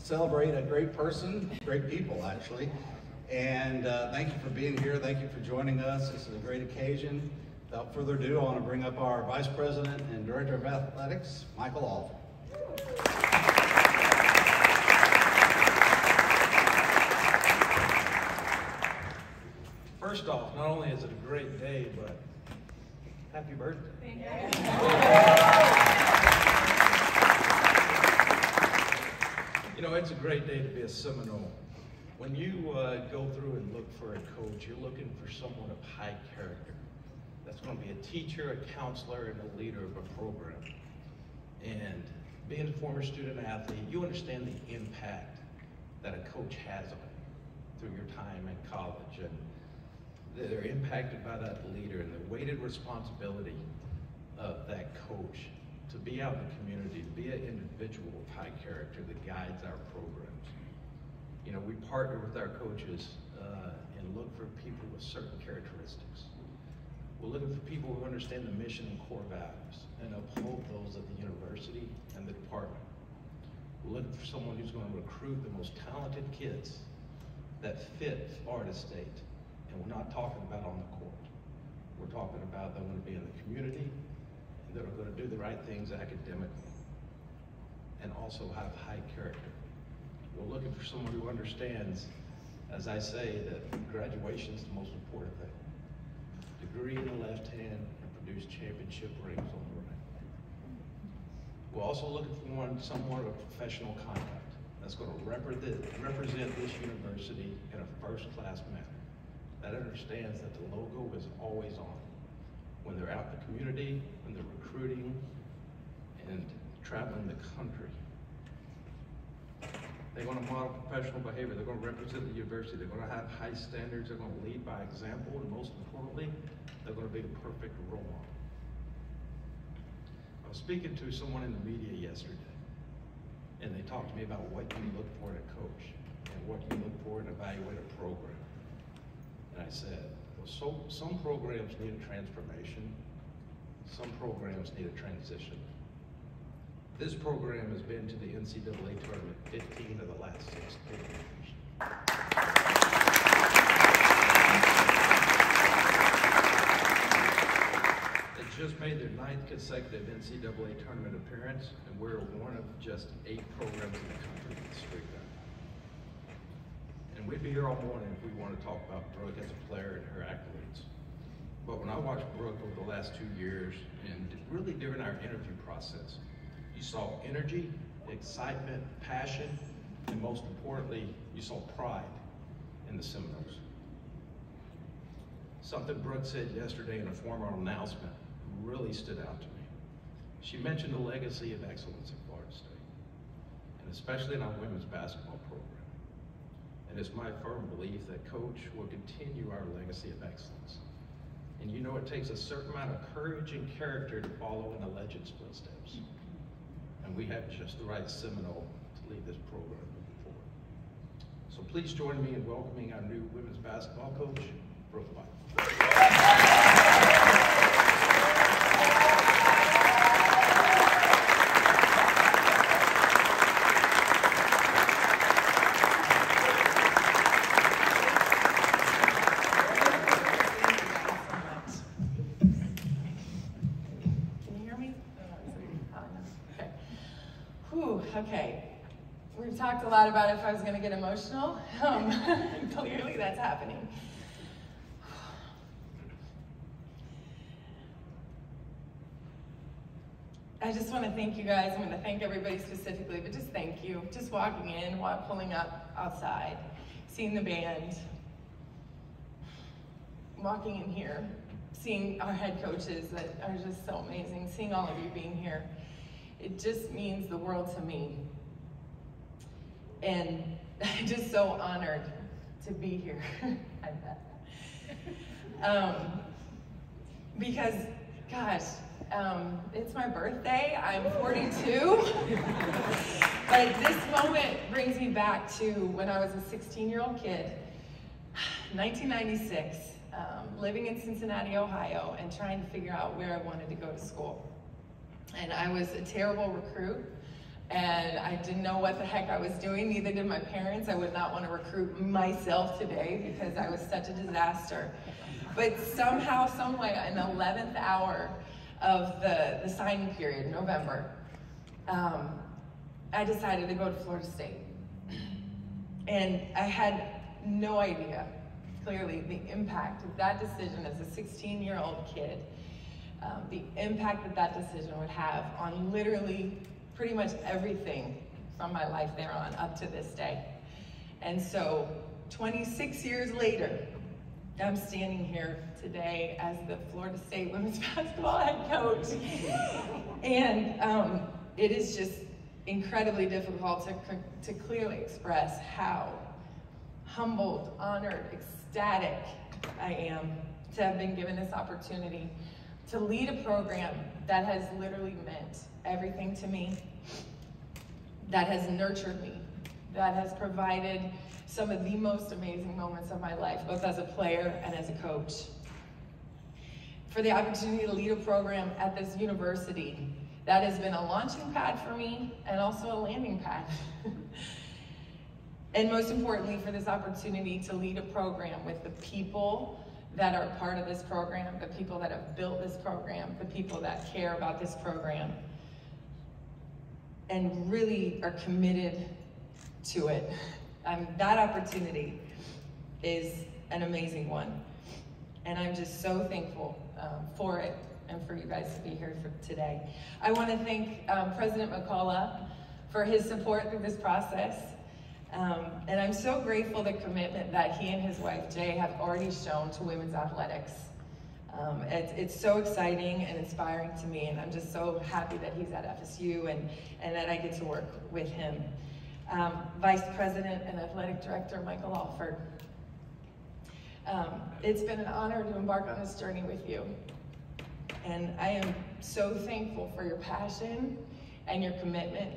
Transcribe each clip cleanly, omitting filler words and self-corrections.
celebrate a great person, great people actually. And thank you for being here. Thank you for joining us. This is a great occasion. Without further ado, I want to bring up our Vice President and Director of Athletics, Michael Alton. First off, not only is it a great day, but happy birthday. Thank you. You know, it's a great day to be a Seminole. When you go through and look for a coach, you're looking for someone of high character. That's going to be a teacher, a counselor, and a leader of a program. And being a former student athlete, you understand the impact that a coach has on you through your time in college. And they're impacted by that leader and the weighted responsibility of that coach to be out in the community, to be an individual of high character that guides our programs. You know, we partner with our coaches and look for people with certain characteristics. We're looking for people who understand the mission and core values and uphold those of the university and the department. We're looking for someone who's going to recruit the most talented kids that fit Florida State. And we're not talking about on the court. We're talking about them going to be in the community and that are going to do the right things academically and also have high character. We're looking for someone who understands, as I say, that graduation is the most important thing. Degree in the left hand and produce championship rings on the right. We're also looking for someone of professional conduct that's going to represent this university in a first-class manner, that understands that the logo is always on when they're out in the community, when they're recruiting and traveling the country. They're going to model professional behavior. They're going to represent the university. They're going to have high standards. They're going to lead by example. And most importantly, they're going to be the perfect role model. I was speaking to someone in the media yesterday, and they talked to me about what you look for in a coach and what you look for in evaluate a program. And I said, well, some programs need a transformation. Some programs need a transition. This program has been to the NCAA tournament 15 of the last 16 years. They just made their 9th consecutive NCAA tournament appearance, and we're one of just 8 programs in the country with a streak that. And we'd be here all morning if we want to talk about Brooke as a player and her accolades. But when I watched Brooke over the last 2 years, and really during our interview process, you saw energy, excitement, passion, and most importantly, you saw pride in the Seminoles. Something Brooke said yesterday in a formal announcement really stood out to me. She mentioned the legacy of excellence at Florida State, and especially in our women's basketball program. And it's my firm belief that Coach will continue our legacy of excellence. And you know it takes a certain amount of courage and character to follow in a legend's footsteps. And we have just the right Seminole to lead this program moving forward. So please join me in welcoming our new women's basketball coach, Brooke Wyckoff. Okay, we've talked a lot about if I was going to get emotional. Clearly that's happening. I just want to thank you guys. I'm going to thank everybody specifically, but just thank you. Just walking in, pulling up outside, seeing the band, walking in here, seeing our head coaches that are just so amazing, seeing all of you being here. It just means the world to me. And I'm just so honored to be here. I bet. Because, gosh, it's my birthday. I'm 42. But this moment brings me back to when I was a 16-year-old kid, 1996, living in Cincinnati, Ohio, and trying to figure out where I wanted to go to school. And I was a terrible recruit. And I didn't know what the heck I was doing, neither did my parents. I would not want to recruit myself today because I was such a disaster. But somehow, some way, in the 11th hour of the signing period, November, I decided to go to Florida State. And I had no idea, clearly, the impact of that decision as a 16-year-old kid, the impact that decision would have on literally pretty much everything from my life there on up to this day. And so 26 years later, I'm standing here today as the Florida State women's basketball head coach. And it is just incredibly difficult to clearly express how humbled, honored, ecstatic I am to have been given this opportunity to lead a program that has literally meant everything to me, that has nurtured me, that has provided some of the most amazing moments of my life, both as a player and as a coach. For the opportunity to lead a program at this university that has been a launching pad for me and also a landing pad. And most importantly, for this opportunity to lead a program with the people that are part of this program, the people that have built this program, the people that care about this program, and really are committed to it. That opportunity is an amazing one. And I'm just so thankful for it and for you guys to be here for today. I want to thank President McCullough for his support through this process. And I'm so grateful the commitment that he and his wife, Jay, have already shown to women's athletics. It's so exciting and inspiring to me, and I'm just so happy that he's at FSU and that I get to work with him. Vice President and Athletic Director Michael Alford. It's been an honor to embark on this journey with you. And I am so thankful for your passion and your commitment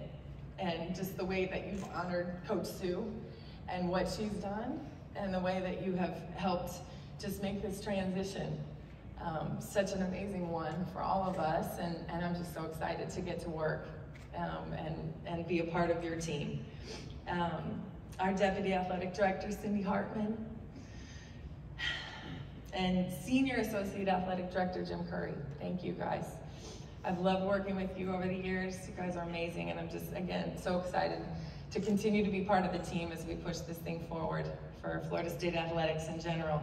and just the way that you've honored Coach Sue and what she's done and the way that you have helped just make this transition such an amazing one for all of us. And I'm just so excited to get to work and be a part of your team. Our Deputy Athletic Director, Cindy Hartman, and Senior Associate Athletic Director, Jim Curry. Thank you, guys. I've loved working with you over the years. You guys are amazing, and I'm just, again, so excited to continue to be part of the team as we push this thing forward for Florida State athletics in general.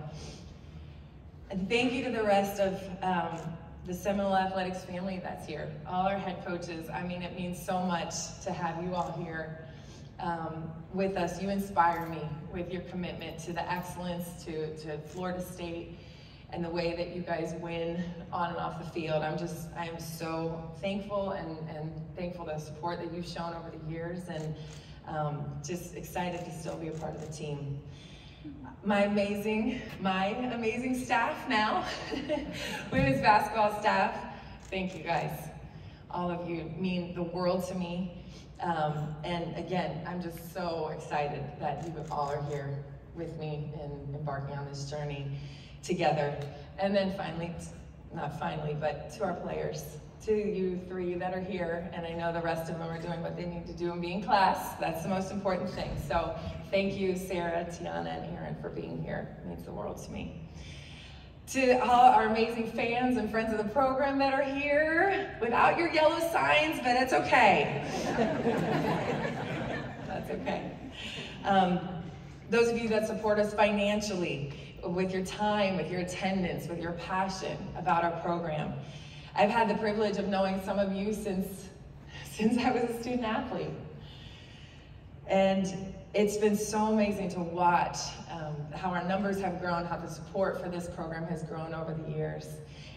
And thank you to the rest of the Seminole Athletics family that's here, all our head coaches. I mean, it means so much to have you all here with us. You inspire me with your commitment to the excellence, to Florida State, and the way that you guys win on and off the field. I am so thankful and thankful for the support that you've shown over the years, and just excited to still be a part of the team. My amazing staff now, women's basketball staff, thank you guys. All of you mean the world to me. And again, I'm just so excited that you all are here with me in embarking on this journey together. And then finally, not finally, but to our players, to you three that are here, and I know the rest of them are doing what they need to do and be in class. That's the most important thing. So thank you, Sarah, Tiana, and Aaron for being here. It means the world to me. To all our amazing fans and friends of the program that are here, without your yellow signs, but it's okay. That's okay. Those of you that support us financially, with your time, with your attendance, with your passion about our program. I've had the privilege of knowing some of you since I was a student athlete. And it's been so amazing to watch how our numbers have grown, how the support for this program has grown over the years.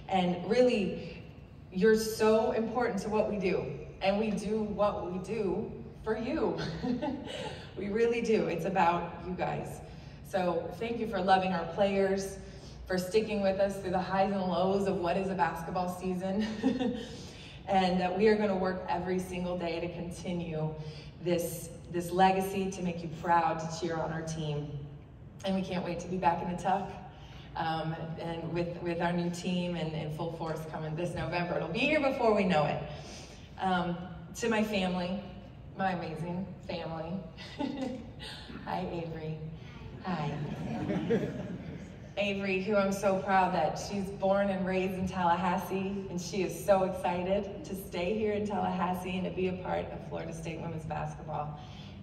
And really, you're so important to what we do. And we do what we do for you. We really do. It's about you guys. So thank you for loving our players, for sticking with us through the highs and lows of what is a basketball season. And we are going to work every single day to continue this legacy, to make you proud, to cheer on our team. And we can't wait to be back in the Tuck and with our new team and in full force coming this November. It'll be here before we know it. To my family, my amazing family. Hi, Avery. Hi. Avery, who I'm so proud that she's born and raised in Tallahassee, and she is so excited to stay here in Tallahassee and to be a part of Florida State women's basketball.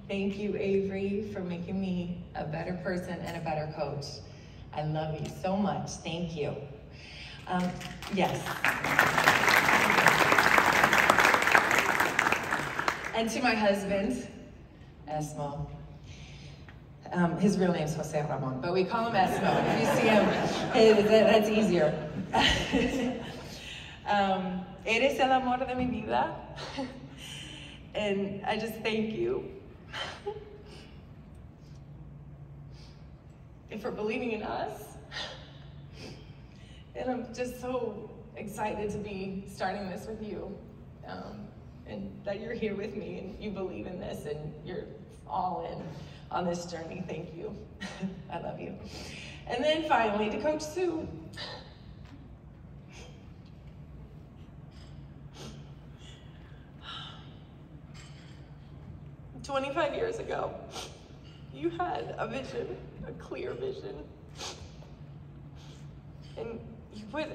Thank you, Avery, for making me a better person and a better coach. I love you so much. Thank you. Yes. And to my husband, Esmo. His real name is Jose Ramon, but we call him Esmo. If you see him, that's easier. Eres el amor de mi vida. And I just thank you for believing in us. And I'm just so excited to be starting this with you. And that you're here with me and you believe in this and you're all in on this journey. Thank you. I love you. And then finally to Coach Sue. "25 years ago, you had a vision, a clear vision. And you put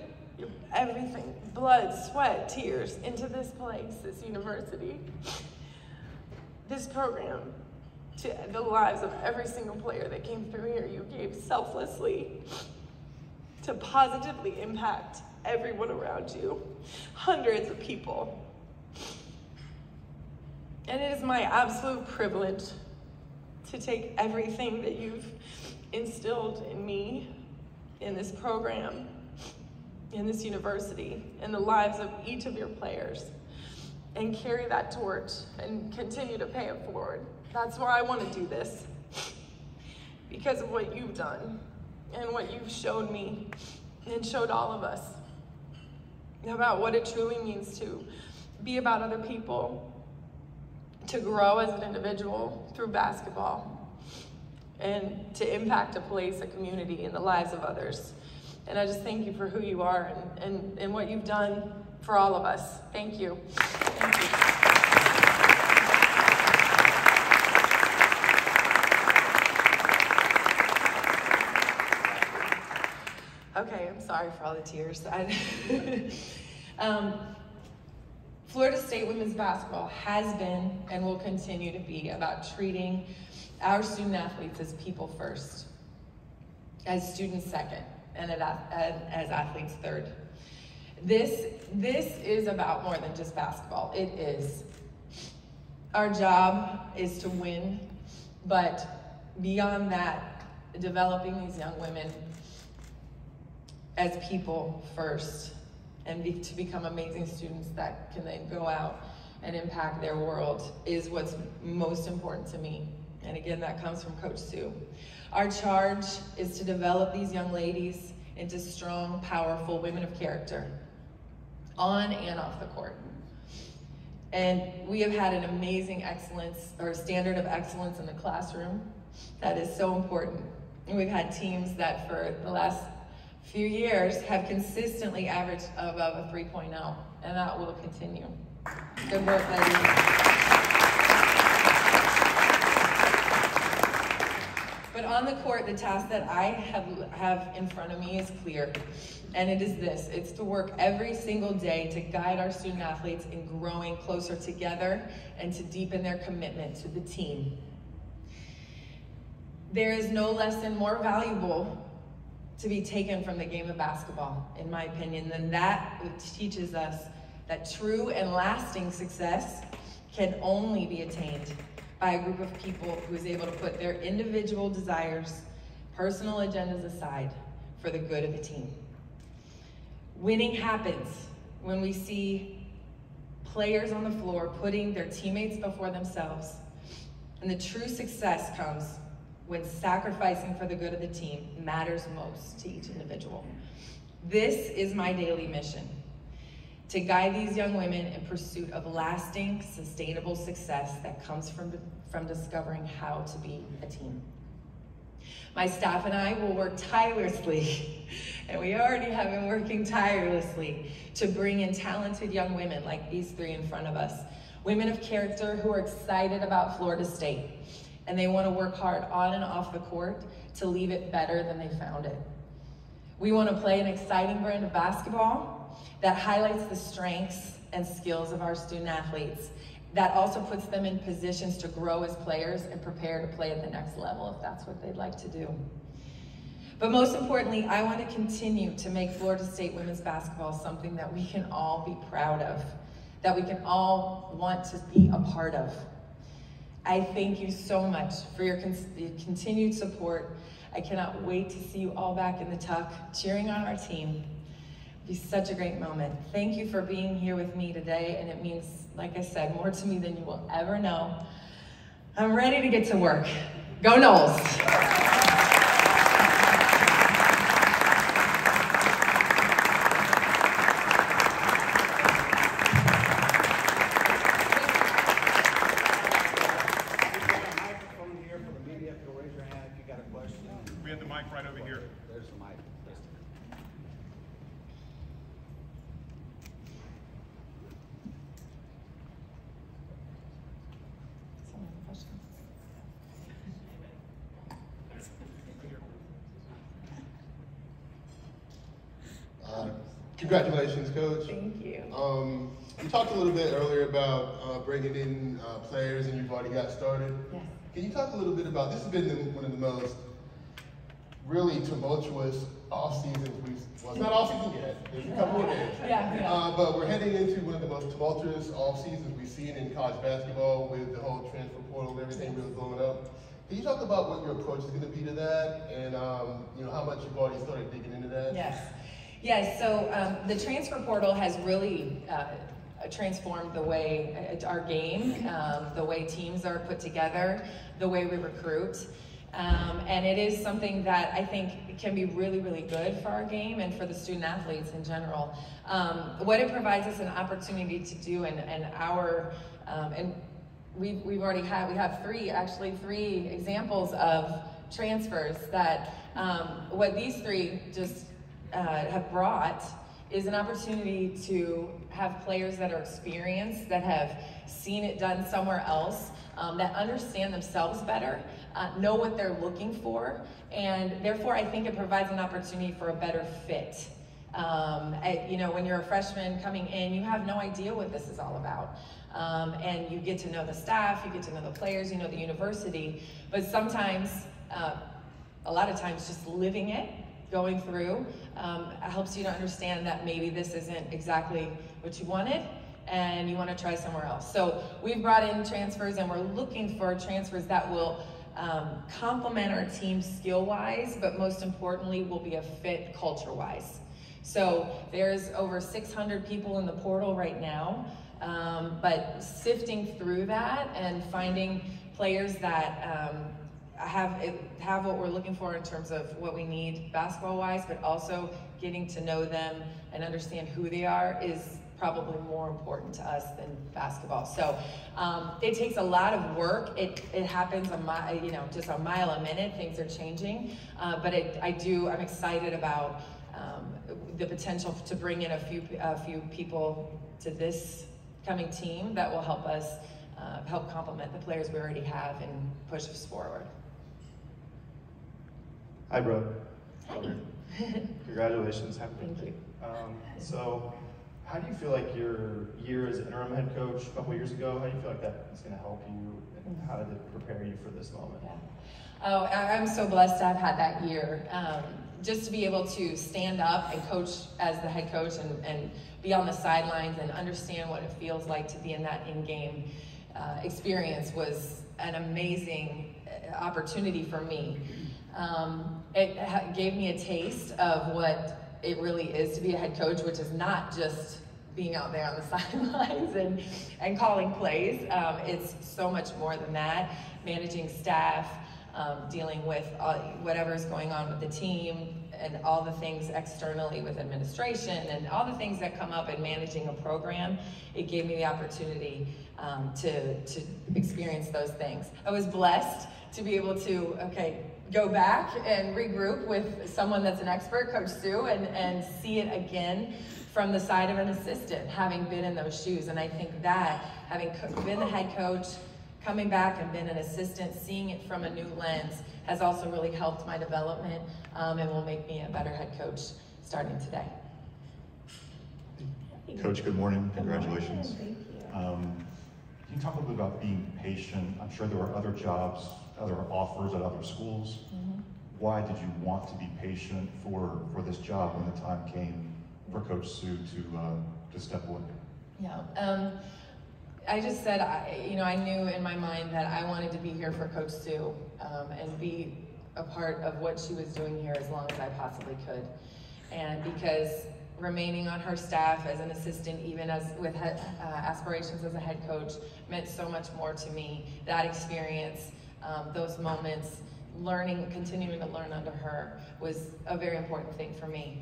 everything, blood, sweat, tears, into this place, this university, this program, to the lives of every single player that came through here. You gave selflessly to positively impact everyone around you, hundreds of people. And it is my absolute privilege to take everything that you've instilled in me, in this program, in this university, in the lives of each of your players, and carry that torch and continue to pay it forward. That's why I want to do this, because of what you've done and what you've showed me and showed all of us about what it truly means to be about other people, to grow as an individual through basketball, and to impact a place, a community, in the lives of others. And I just thank you for who you are and what you've done for all of us. Thank you. Thank you. Okay, I'm sorry for all the tears. Florida State women's basketball has been and will continue to be about treating our student athletes as people first, as students second, and as athletes third. This is about more than just basketball. It is. Our job is to win, but beyond that, developing these young women as people first, and to become amazing students that can then go out and impact their world is what's most important to me. And again, that comes from Coach Sue. Our charge is to develop these young ladies into strong, powerful women of character, on and off the court. And we have had an amazing excellence, or standard of excellence in the classroom that is so important. And we've had teams that for the last few years have consistently averaged above a 3.0, and that will continue. Good work, ladies. But on the court, the task that I have in front of me is clear, and it is this. It's to work every single day to guide our student athletes in growing closer together and to deepen their commitment to the team. There is no lesson more valuable to be taken from the game of basketball, in my opinion, than that which teaches us that true and lasting success can only be attained by a group of people who is able to put their individual desires, personal agendas aside for the good of the team. Winning happens when we see players on the floor putting their teammates before themselves, and the true success comes when sacrificing for the good of the team matters most to each individual. This is my daily mission, to guide these young women in pursuit of lasting, sustainable success that comes from discovering how to be a team. My staff and I will work tirelessly, and we already have been working tirelessly, to bring in talented young women like these three in front of us, Women of character who are excited about Florida State, and they want to work hard on and off the court to leave it better than they found it. We want to play an exciting brand of basketball that highlights the strengths and skills of our student athletes, that also puts them in positions to grow as players and prepare to play at the next level if that's what they'd like to do. But most importantly, I want to continue to make Florida State women's basketball something that we can all be proud of, that we can all want to be a part of. I thank you so much for your continued support. I cannot wait to see you all back in the Tuck, cheering on our team. It'll be such a great moment. Thank you for being here with me today, and it means, like I said, more to me than you will ever know. I'm ready to get to work. Go Noles! We have the mic right over here. There's the mic. Congratulations, Coach. Thank you. You talked a little bit earlier about bringing in players, and you've already got started. Yes. Can you talk a little bit about, this has been one of the most really tumultuous off seasons well, it's not off season yet, there's a couple more days. Yeah. But we're heading into one of the most tumultuous off seasons we've seen in college basketball with the whole transfer portal and everything really blowing up. Can you talk about what your approach is going to be to that, and how much you've already started digging into that? Yes, so the transfer portal has really transformed the way our game, the way teams are put together, the way we recruit. And it is something that I think can be really, really good for our game and for the student athletes in general. What it provides us an opportunity to do, and we have three examples of transfers that what these three just have brought is an opportunity to have players that are experienced, that have seen it done somewhere else, that understand themselves better, know what they're looking for, and therefore I think it provides an opportunity for a better fit. When you're a freshman coming in, you have no idea what this is all about. And you get to know the staff, you get to know the players, you know the university, but sometimes, a lot of times just living it, going through, helps you to understand that maybe this isn't exactly what you wanted and you want to try somewhere else. So we've brought in transfers, and we're looking for transfers that will complement our team skill-wise, but most importantly will be a fit culture-wise. So there's over 600 people in the portal right now, but sifting through that and finding players that have what we're looking for in terms of what we need basketball-wise, but also getting to know them and understand who they are is probably more important to us than basketball. So it takes a lot of work. It happens just a mile a minute. Things are changing, but I'm excited about the potential to bring in a few people to this coming team that will help us help complement the players we already have and push us forward. Hi, Brooke. Hi. Congratulations. Happy birthday. Thank you. So, how do you feel like your year as interim head coach a couple years ago, how do you feel like that is going to help you, and how did it prepare you for this moment? Yeah. Oh, I'm so blessed to have had that year. Just to be able to stand up and coach as the head coach and be on the sidelines and understand what it feels like to be in that in-game experience was an amazing opportunity for me. It gave me a taste of what it really is to be a head coach, which is not just being out there on the sidelines and calling plays. It's so much more than that. Managing staff, dealing with whatever's going on with the team, and all the things externally with administration, and all the things that come up in managing a program. It gave me the opportunity to experience those things. I was blessed to be able to, okay, go back and regroup with someone that's an expert, Coach Sue, and see it again from the side of an assistant, having been in those shoes. And I think that, having been the head coach, coming back and been an assistant, seeing it from a new lens, has also really helped my development and will make me a better head coach starting today. Coach, good morning. Congratulations. Thank you. Can you talk a little bit about being patient? I'm sure there were other jobs, other offers at other schools. Mm-hmm. Why did you want to be patient for this job when the time came for Coach Sue to step away? Yeah. I just said, I knew in my mind that I wanted to be here for Coach Sue and be a part of what she was doing here as long as I possibly could. And because remaining on her staff as an assistant, even as with aspirations as a head coach, meant so much more to me. That experience, those moments, learning, continuing to learn under her was a very important thing for me.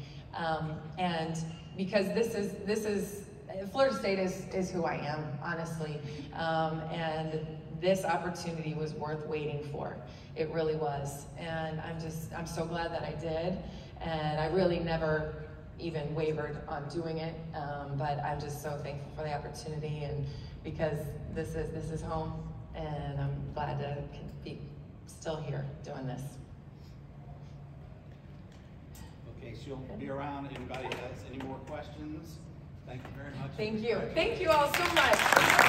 And because this is Florida State is who I am, honestly. And this opportunity was worth waiting for. It really was. And I'm so glad that I did. And I really never even wavered on doing it. But I'm just so thankful for the opportunity, and because this is home, and I'm glad to be still here doing this. Okay, she'll be around. Anybody has any more questions? Thank you very much. Thank you. Thank you all so much.